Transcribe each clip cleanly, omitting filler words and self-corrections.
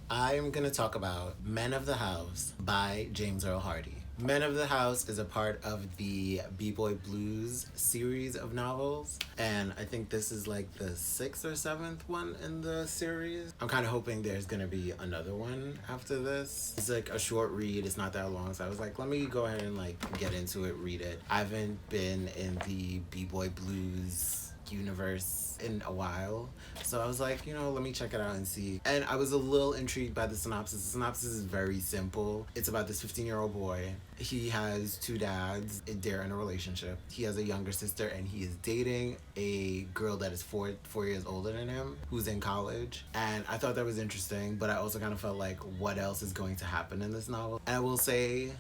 I'm gonna talk about Men of the House by James Earl Hardy. Men of the House is a part of the B-Boy Blues series of novels, and I think this is like the sixth or seventh one in the series. I'm kind of hoping there's gonna be another one after this. It's like a short read, it's not that long, so I was like, let me go ahead and like get into it, read it. I haven't been in the B-Boy Blues universe in a while, so I was like, let me check it out and see. And I was a little intrigued by the synopsis. The synopsis is very simple. It's about this 15-year-old boy. He has two dads. They're in a relationship. He has a younger sister, and he is dating a girl that is four years older than him, who's in college. And I thought that was interesting, but I also kind of felt like, what else is going to happen in this novel? And I will say,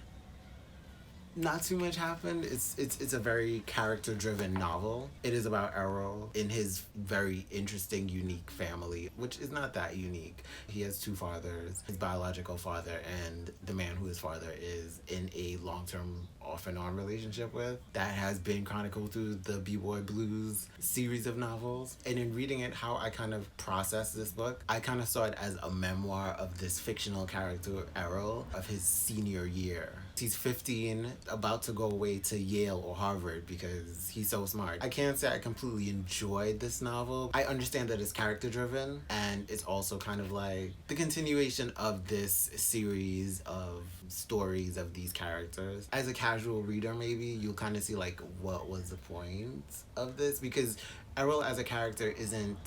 not too much happened. It's a very character driven novel. It is about Earl in his very interesting, unique family, which is not that unique. He has two fathers, his biological father and the man who his father is in a long-term off and on relationship with. That has been chronicled through the B-Boy Blues series of novels. And in reading it, how I kind of processed this book, I kind of saw it as a memoir of this fictional character, Earl, of his senior year. He's 15, about to go away to Yale or Harvard because he's so smart. I can't say I completely enjoyed this novel. I understand that it's character driven, and it's also kind of like the continuation of this series of stories of these characters. As a casual reader, maybe you'll kind of see like, what was the point of this? Because Errol as a character isn't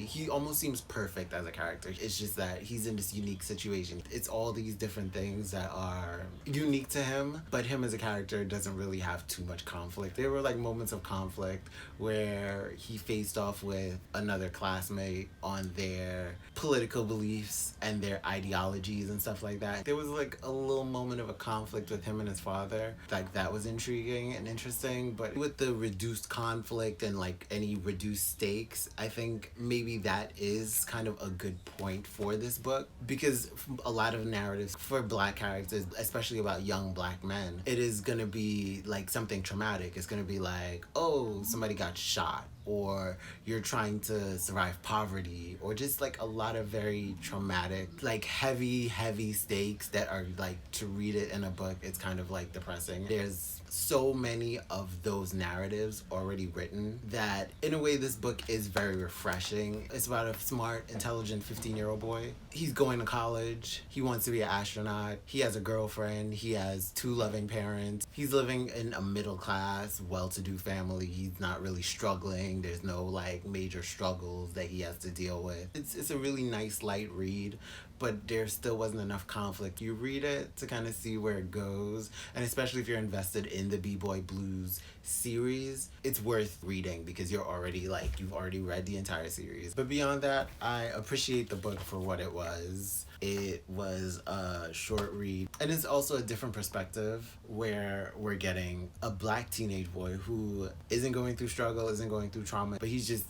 he almost seems perfect as a character. It's just that he's in this unique situation. It's all these different things that are unique to him, but him as a character doesn't really have too much conflict. There were like moments of conflict where he faced off with another classmate on their political beliefs and their ideologies and stuff like that. There was like a little moment of a conflict with him and his father. Like that was intriguing and interesting, but with the reduced conflict and like any reduced stakes, I think maybe that is kind of a good point for this book, because a lot of narratives for Black characters, especially about young Black men, it is gonna be like something traumatic. It's gonna be like, oh, somebody got shot, or you're trying to survive poverty, or just like a lot of very traumatic, like heavy stakes that are like, to read it in a book, it's kind of like depressing. There's so many of those narratives already written that in a way this book is very refreshing. It's about a smart, intelligent 15-year-old boy. He's going to college. He wants to be an astronaut. He has a girlfriend. He has two loving parents. He's living in a middle class, well-to-do family. He's not really struggling. There's no like major struggles that he has to deal with. It's a really nice light read, but there still wasn't enough conflict. You read it to kind of see where it goes, and especially if you're invested in the B-Boy Blues series, it's worth reading because you've already read the entire series. But beyond that, I appreciate the book for what it was. It was a short read, and it's also a different perspective where we're getting a Black teenage boy who isn't going through struggle, isn't going through trauma, but he's just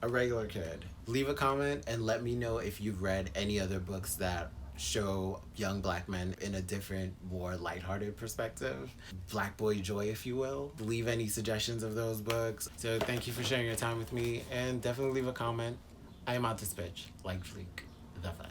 a regular kid. Leave a comment and let me know if you've read any other books that show young Black men in a different, more lighthearted perspective. Black boy joy, if you will. Leave any suggestions of those books. So thank you for sharing your time with me, and definitely leave a comment. I am out to spitch, like Fleek, the Flash.